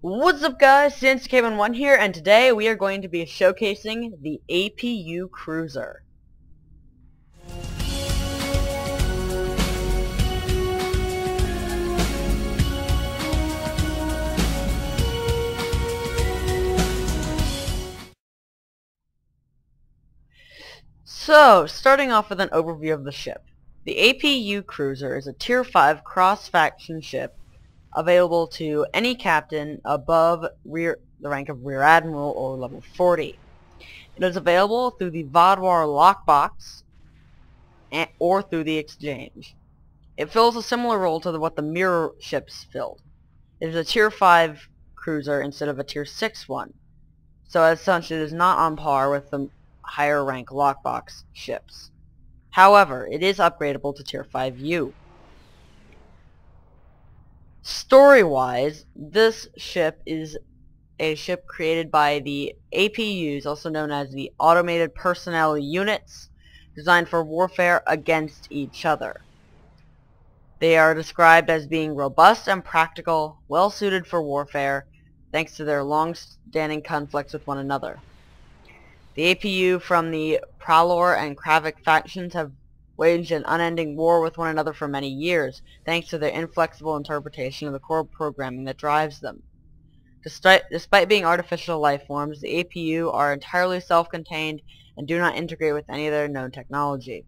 What's up guys, cnccraft.cf here, and today we are going to be showcasing the APU Cruiser. So, starting off with an overview of the ship. The APU Cruiser is a Tier 5 cross-faction ship available to any captain above the rank of Rear Admiral or level 40. It is available through the Vodwar lockbox or through the exchange. It fills a similar role to what the mirror ships filled. It is a Tier 5 cruiser instead of a Tier 6 one, so as such it is not on par with the higher rank lockbox ships. However, it is upgradable to Tier 5U. Story-wise, this ship is a ship created by the APUs, also known as the Automated Personnel Units, designed for warfare against each other. They are described as being robust and practical, well suited for warfare, thanks to their long-standing conflicts with one another. The APU from the Prowler and Kravik factions have waged an unending war with one another for many years, thanks to their inflexible interpretation of the core programming that drives them. Despite being artificial life forms, the APU are entirely self-contained and do not integrate with any other known technology.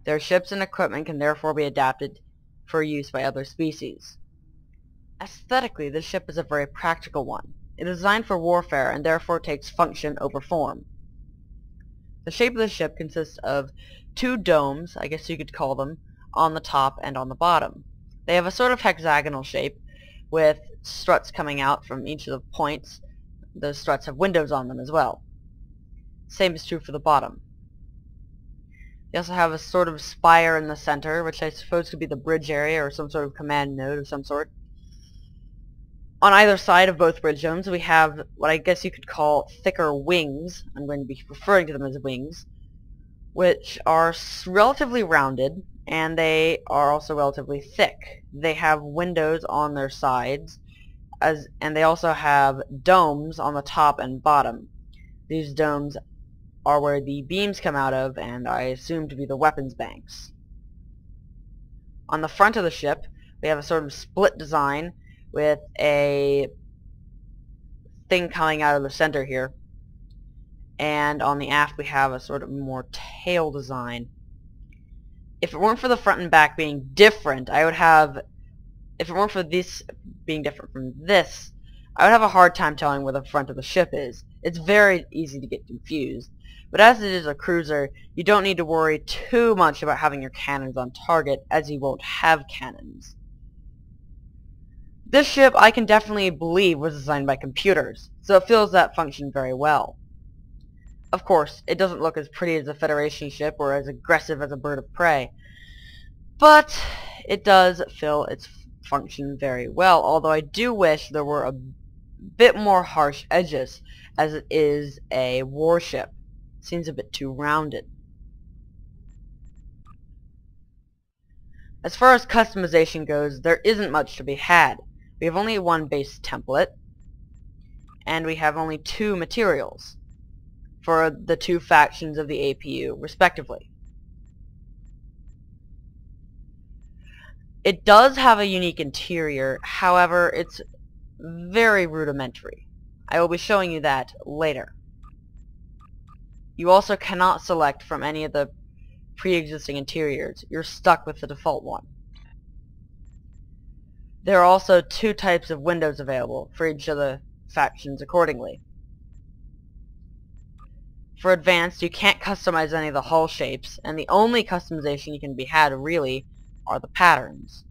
Their ships and equipment can therefore be adapted for use by other species. Aesthetically, this ship is a very practical one. It is designed for warfare and therefore takes function over form. The shape of the ship consists of two domes, I guess you could call them, on the top and on the bottom. They have a sort of hexagonal shape with struts coming out from each of the points. Those struts have windows on them as well. Same is true for the bottom. They also have a sort of spire in the center, which I suppose could be the bridge area or some sort of command node of some sort. On either side of both bridge domes we have what I guess you could call thicker wings. I'm going to be referring to them as wings, which are relatively rounded, and they are also relatively thick. They have windows on their sides, and they also have domes on the top and bottom. These domes are where the beams come out of, and I assume to be the weapons banks. On the front of the ship we have a sort of split design with a thing coming out of the center here, and on the aft we have a sort of more tail design. If it weren't for the front and back being different, if it weren't for this being different from this, I would have a hard time telling where the front of the ship is. It's very easy to get confused, but as it is a cruiser, you don't need to worry too much about having your cannons on target, as you won't have cannons. This ship, I can definitely believe, was designed by computers, so it fills that function very well. Of course, it doesn't look as pretty as a Federation ship or as aggressive as a bird of prey, but it does fill its function very well, although I do wish there were a bit more harsh edges, as it is a warship. It seems a bit too rounded. As far as customization goes, there isn't much to be had. We have only one base template, and we have only two materials for the two factions of the APU, respectively. It does have a unique interior, however, it's very rudimentary. I will be showing you that later. You also cannot select from any of the pre-existing interiors. You're stuck with the default one. There are also two types of windows available for each of the factions accordingly. For advanced, you can't customize any of the hull shapes, and the only customization you can be had really are the patterns.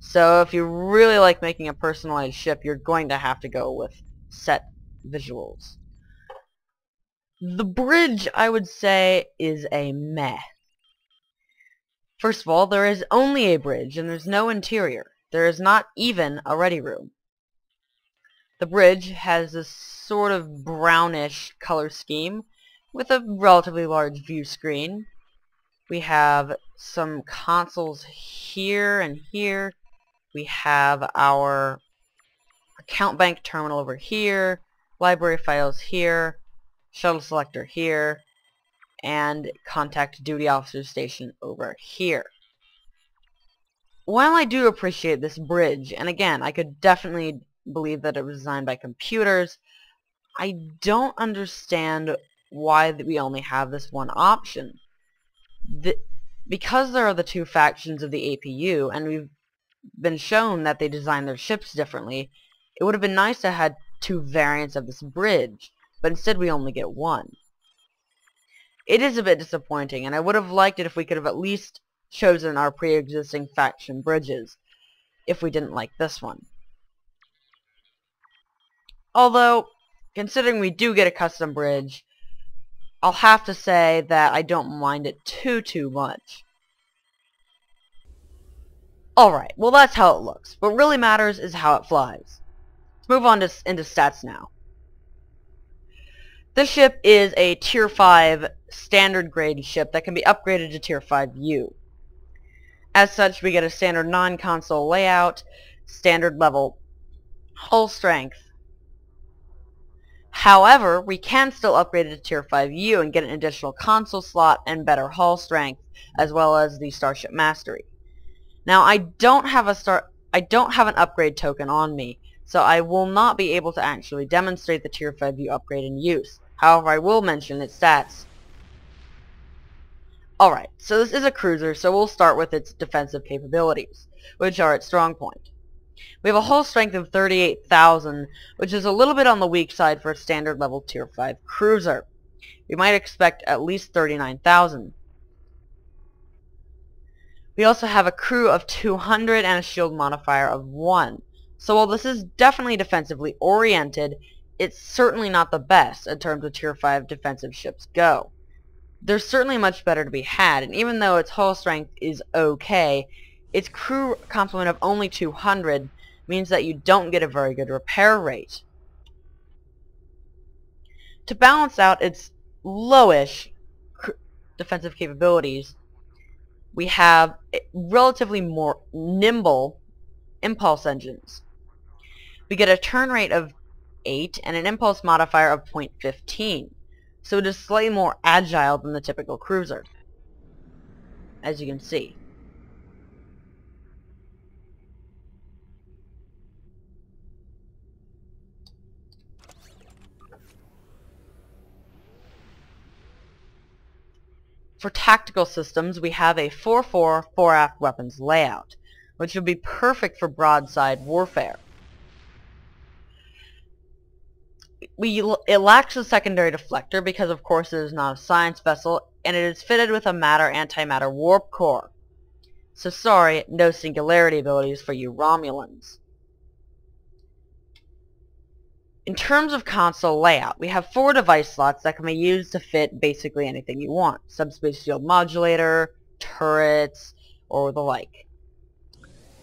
So if you really like making a personalized ship, you're going to have to go with set visuals. The bridge, I would say, is a meh. First of all, there is only a bridge, and there's no interior. There is not even a ready room. The bridge has this sort of brownish color scheme with a relatively large view screen. We have some consoles here and here. We have our account bank terminal over here, library files here, shuttle selector here, and contact duty officer station over here. While I do appreciate this bridge, and again, I could definitely believe that it was designed by computers, I don't understand why we only have this one option. Because there are the two factions of the APU, and we've been shown that they design their ships differently, it would have been nice to have two variants of this bridge, but instead we only get one. It is a bit disappointing, and I would have liked it if we could have at least chosen our pre-existing faction bridges, if we didn't like this one. Although, considering we do get a custom bridge, I'll have to say that I don't mind it too much. Alright, well that's how it looks. What really matters is how it flies. Let's move on into stats now. This ship is a Tier 5 standard grade ship that can be upgraded to Tier 5U. As such, we get a standard non-console layout, standard level hull strength. However, we can still upgrade it to Tier 5U and get an additional console slot and better hull strength, as well as the Starship Mastery. Now, I don't have an upgrade token on me, so I will not be able to actually demonstrate the Tier 5U upgrade in use. However, I will mention its stats. Alright, so this is a cruiser, so we'll start with its defensive capabilities, which are its strong point. We have a hull strength of 38,000, which is a little bit on the weak side for a standard level Tier 5 cruiser. We might expect at least 39,000. We also have a crew of 200 and a shield modifier of 1. So while this is definitely defensively oriented, it's certainly not the best in terms of Tier 5 defensive ships go. There's certainly much better to be had, and even though its hull strength is okay, its crew complement of only 200 means that you don't get a very good repair rate. To balance out its lowish defensive capabilities, we have relatively more nimble impulse engines. We get a turn rate of 8 and an impulse modifier of 0.15. So it is slightly more agile than the typical cruiser, as you can see. For tactical systems, we have a 4-4 fore-aft weapons layout, which would be perfect for broadside warfare. It lacks a secondary deflector because of course it is not a science vessel, and it is fitted with a matter-antimatter warp core. So sorry, no singularity abilities for you Romulans. In terms of console layout, we have 4 device slots that can be used to fit basically anything you want. Subspace shield modulator, turrets, or the like.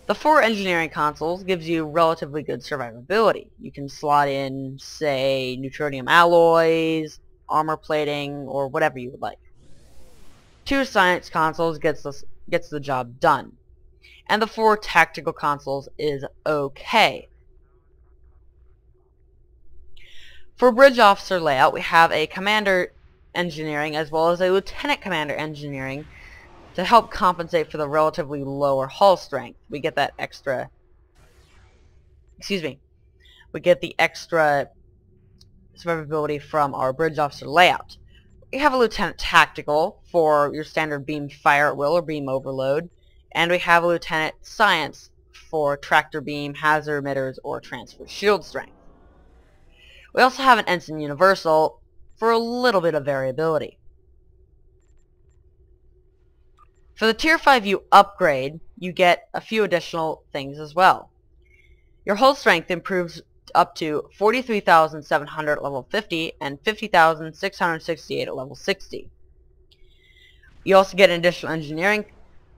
The 4 engineering consoles gives you relatively good survivability. You can slot in, say, neutronium alloys, armor plating, or whatever you would like. 2 science consoles gets the job done. And the 4 tactical consoles is okay. For bridge officer layout, we have a commander engineering as well as a lieutenant commander engineering to help compensate for the relatively lower hull strength. We get that extra... We get the extra survivability from our bridge officer layout. We have a lieutenant tactical for your standard beam fire at will or beam overload, and we have a lieutenant science for tractor beam, hazard emitters, or transfer shield strength. We also have an ensign universal for a little bit of variability. For the Tier 5U upgrade, you get a few additional things as well. Your hull strength improves up to 43,700 at level 50 and 50,668 at level 60. You also get an additional engineering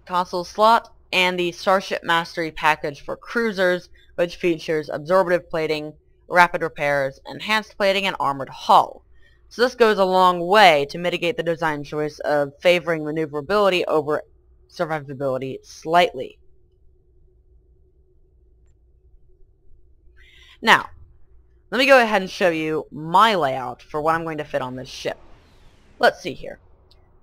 console slot and the Starship Mastery package for cruisers, which features absorptive plating, rapid repairs, enhanced plating, and armored hull. So this goes a long way to mitigate the design choice of favoring maneuverability over survivability slightly. Now, let me go ahead and show you my layout for what I'm going to fit on this ship. Let's see here.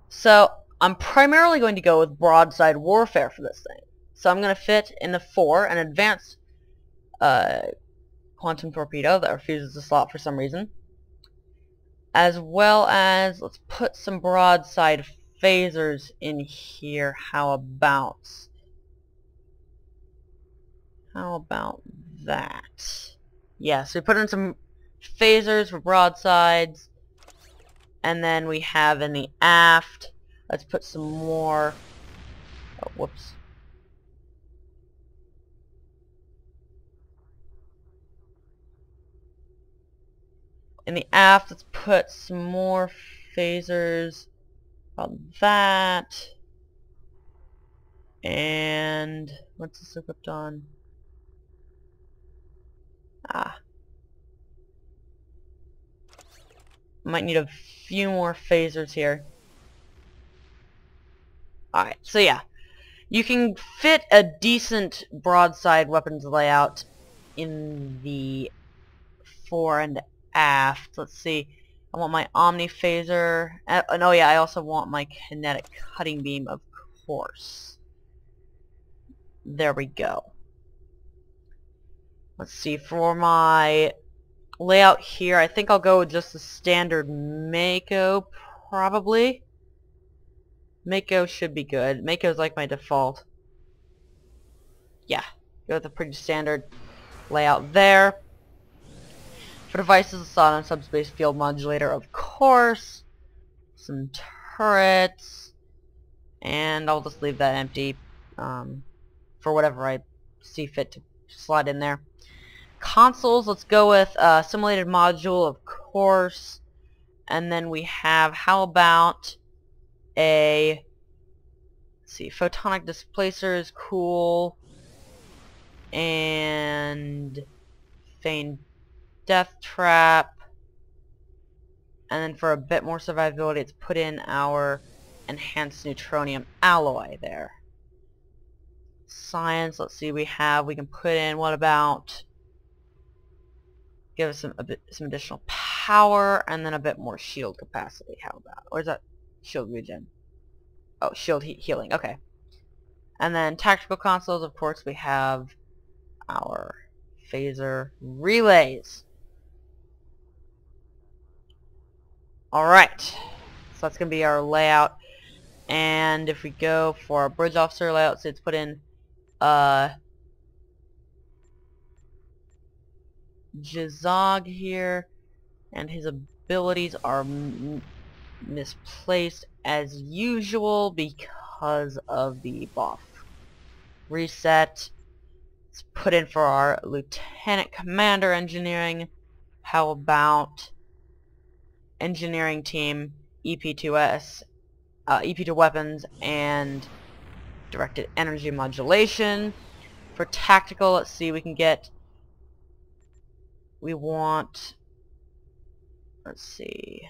So, I'm primarily going to go with broadside warfare for this thing. So I'm going to fit in the 4 an advanced quantum torpedo that refuses to slot for some reason. As well as, let's put some broadside phasers in here. How about that? Yeah, so we put in some phasers for broadsides. And then we have in the aft, let's put some more, oh, whoops. In the aft, let's put some more phasers on that. And what's this equipped on? Might need a few more phasers here. Alright, so yeah. You can fit a decent broadside weapons layout in the fore and aft. Let's see. I want my Omni phaser. And oh yeah, I also want my kinetic cutting beam, of course. There we go. Let's see, for my layout here, I think I'll go with just the standard Mako, probably. Mako should be good. Mako's like my default. Yeah, go with a pretty standard layout there. For devices, a solid subspace field modulator, of course. Some turrets. And I'll just leave that empty for whatever I see fit to slide in there. Consoles, let's go with a simulated module, of course. And then we have, how about a, let's see, photonic displacer is cool. And feigned death trap. And then for a bit more survivability, let's put in our enhanced neutronium alloy there. Science, let's see, we can put in, what about, give us some additional power, and then a bit more shield capacity. How about, or is that shield regen? Oh, shield healing, okay. And then tactical consoles, of course, we have our phaser relays. Alright, so that's going to be our layout. And if we go for our bridge officer layout, so let's put in Jizog here, and his abilities are misplaced as usual because of the buff. Reset. Let's put in for our Lieutenant Commander Engineering. How about Engineering Team, EP2S, EP2 Weapons, and Directed Energy Modulation. For Tactical, let's see, we want, let's see,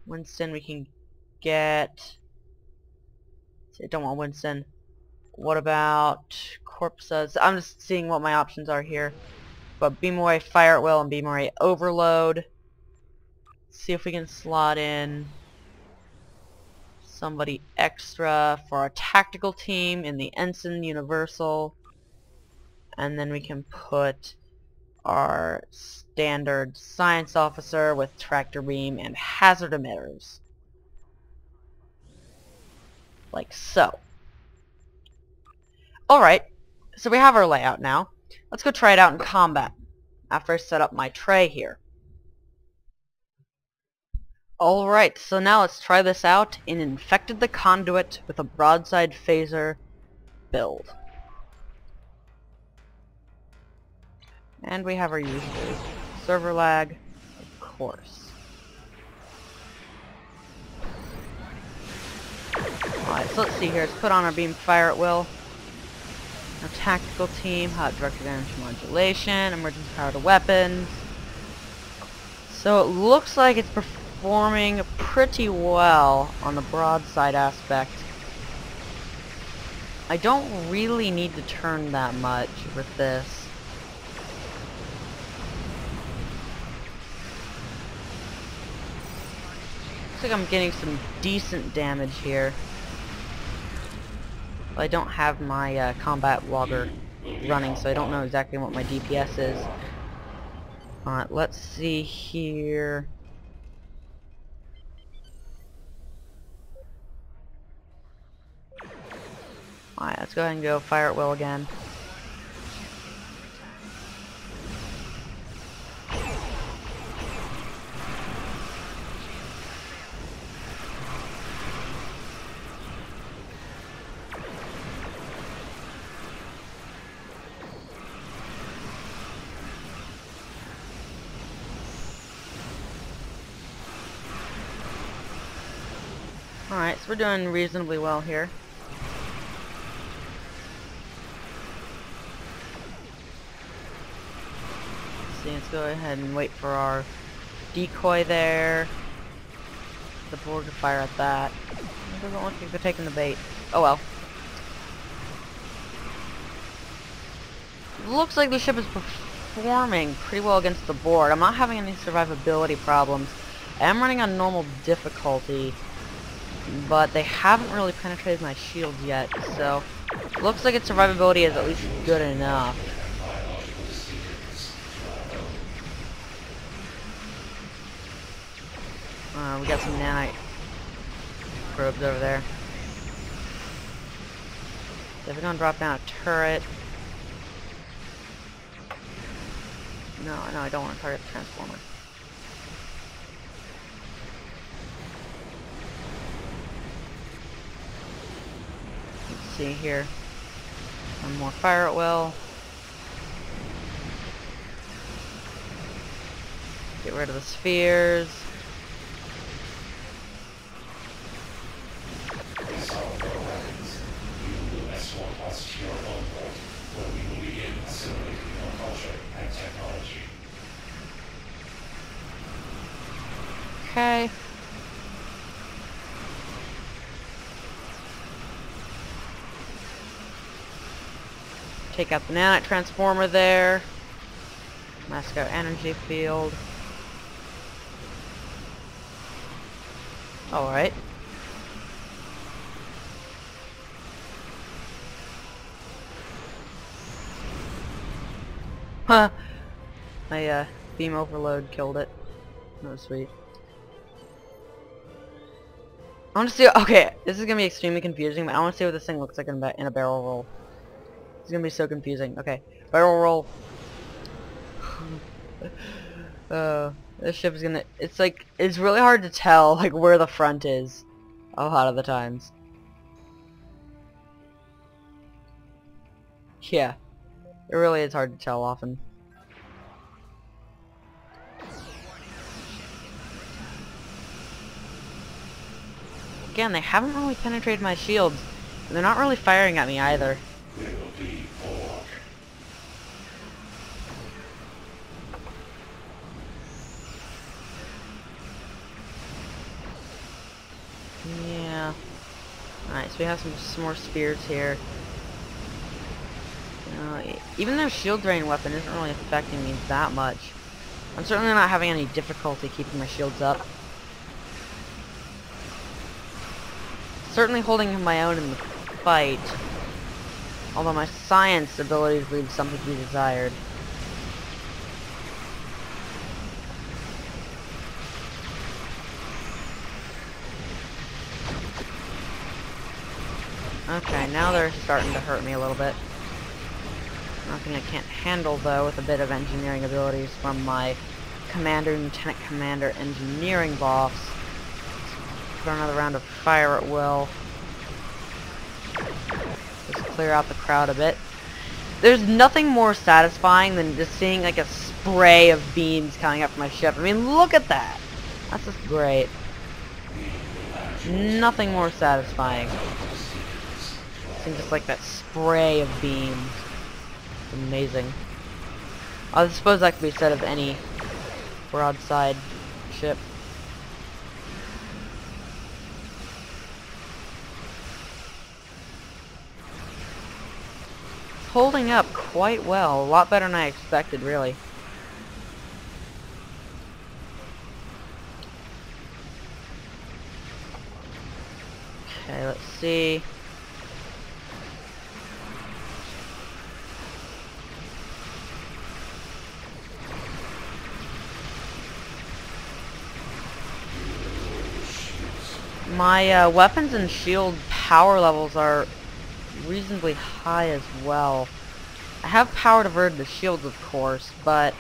Winston, we can get, I don't want Winston. What about Corpses? I'm just seeing what my options are here. But Beam Away Fire at Will and Beam Away Overload. See if we can slot in somebody extra for our tactical team in the Ensign Universal. And then we can put our standard science officer with tractor beam and hazard emitters. Like so. Alright, so we have our layout now. Let's go try it out in combat after I set up my tray here. Alright, so now let's try this out in Infected the Conduit with a broadside phaser build. And we have our usual server lag, of course. Alright, so let's see here. Let's put on our beam fire at will. Our tactical team, hot directed energy modulation, emergency power to weapons. So it looks like it's performing pretty well on the broadside aspect. I don't really need to turn that much with this. Looks like I'm getting some decent damage here. I don't have my combat logger running, so I don't know exactly what my DPS is. Alright, let's see here. Alright, let's go ahead and go fire at will again. Alright, so we're doing reasonably well here. Let's go ahead and wait for our decoy there. The board to fire at that. It doesn't look like they're taking the bait. Oh well. Looks like the ship is performing pretty well against the board. I'm not having any survivability problems. I am running on normal difficulty, but they haven't really penetrated my shields yet, so looks like its survivability is at least good enough. We got some nanite probes over there. So if we're gonna drop down a turret. No, I don't want to target the transformer. Let's see here. One more fire at will. Get rid of the spheres. Okay. Take out the nanite transformer there. Mask out energy field. Alright. Huh. My beam overload killed it. That was sweet. I want to see. Okay, this is gonna be extremely confusing, but I want to see what this thing looks like in a barrel roll. It's gonna be so confusing. Okay, barrel roll. This ship is gonna. It's like it's really hard to tell like where the front is a lot of the times. Yeah, it really is hard to tell often. Again, they haven't really penetrated my shields. And they're not really firing at me either. Yeah. Alright, so we have some more spears here. Even their shield drain weapon isn't really affecting me that much. I'm certainly not having any difficulty keeping my shields up. Certainly holding my own in the fight, although my science abilities leave something to be desired. Okay, now they're starting to hurt me a little bit. Nothing I can't handle though with a bit of engineering abilities from my Commander, Lieutenant Commander engineering boss. Put another round of fire at will. Just clear out the crowd a bit. There's nothing more satisfying than just seeing like a spray of beams coming up from my ship. I mean, look at that! That's just great. Nothing more satisfying. Seeing just like that spray of beams. It's amazing. I suppose that could be said of any broadside ship. holding up quite well. A lot better than I expected, really. Okay, let's see. My weapons and shield power levels are reasonably high as well. I have power diverted to shields, of course, but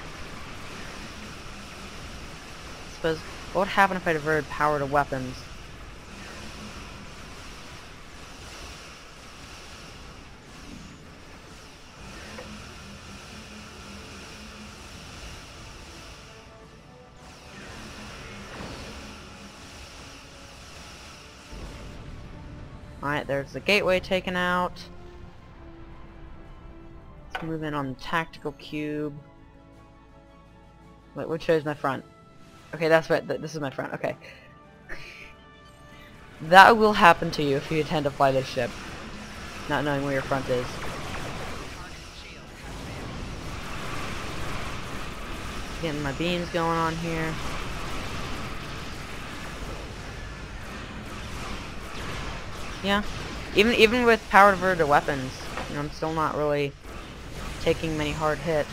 I suppose what would happen if I diverted power to weapons? Alright, there's the gateway taken out. Let's move in on the tactical cube. Wait, which way is my front? Okay, that's right. This is my front. Okay. That will happen to you if you intend to fly this ship, not knowing where your front is. Getting my beams going on here. Yeah, even with power diverted weapons, you know, I'm still not really taking many hard hits.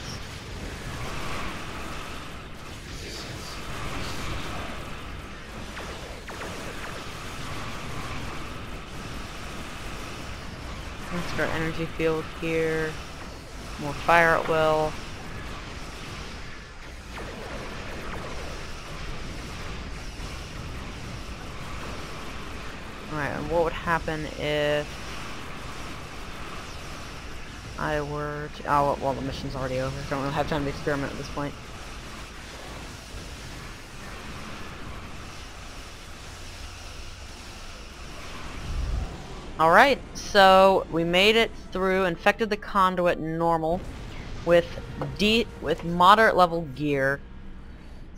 Let's our energy field here. More fire at will. Alright, and what would happen if I were to... Oh, well, the mission's already over. Don't really have time to experiment at this point. Alright, so we made it through, infected the conduit normal with moderate level gear.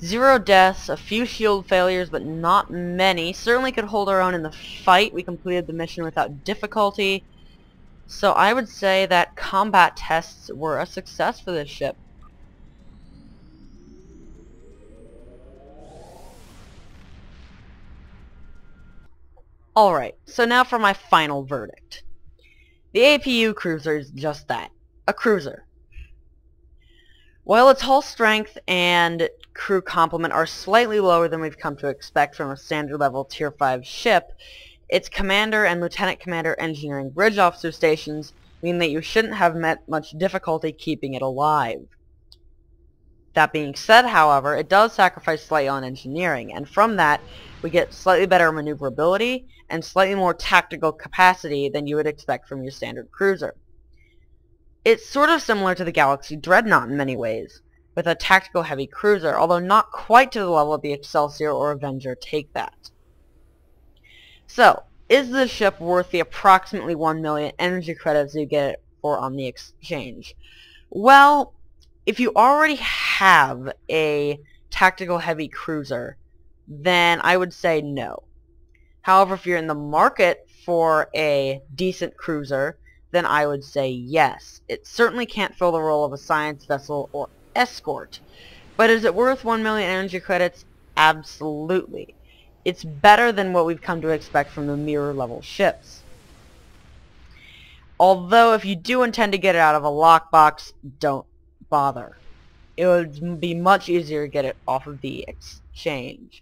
0 deaths, a few shield failures, but not many. Certainly could hold our own in the fight. We completed the mission without difficulty. So I would say that combat tests were a success for this ship. Alright, so now for my final verdict. The APU cruiser is just that, a cruiser. While its hull strength and crew complement are slightly lower than we've come to expect from a standard level Tier 5 ship, its commander and lieutenant commander engineering bridge officer stations mean that you shouldn't have met much difficulty keeping it alive. That being said, however, it does sacrifice slightly on engineering, and from that we get slightly better maneuverability and slightly more tactical capacity than you would expect from your standard cruiser. It's sort of similar to the Galaxy Dreadnought in many ways, with a tactical heavy cruiser, although not quite to the level of the Excelsior or Avenger take that. So, is this ship worth the approximately 1 million energy credits you get it for on the exchange? Well, if you already have a tactical heavy cruiser, then I would say no. However, if you're in the market for a decent cruiser, then I would say yes. It certainly can't fill the role of a science vessel or escort. But is it worth 1 million energy credits? Absolutely. It's better than what we've come to expect from the mirror level ships. Although if you do intend to get it out of a lockbox, don't bother. It would be much easier to get it off of the exchange.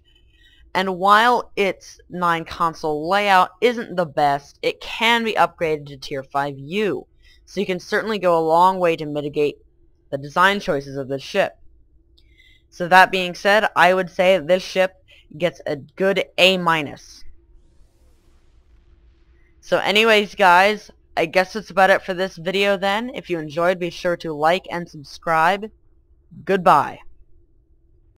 And while its 9 console layout isn't the best, it can be upgraded to Tier 5U, so you can certainly go a long way to mitigate the design choices of this ship. So that being said, I would say that this ship gets a good A-. So anyways guys, I guess that's about it for this video then. If you enjoyed, be sure to like and subscribe. Goodbye.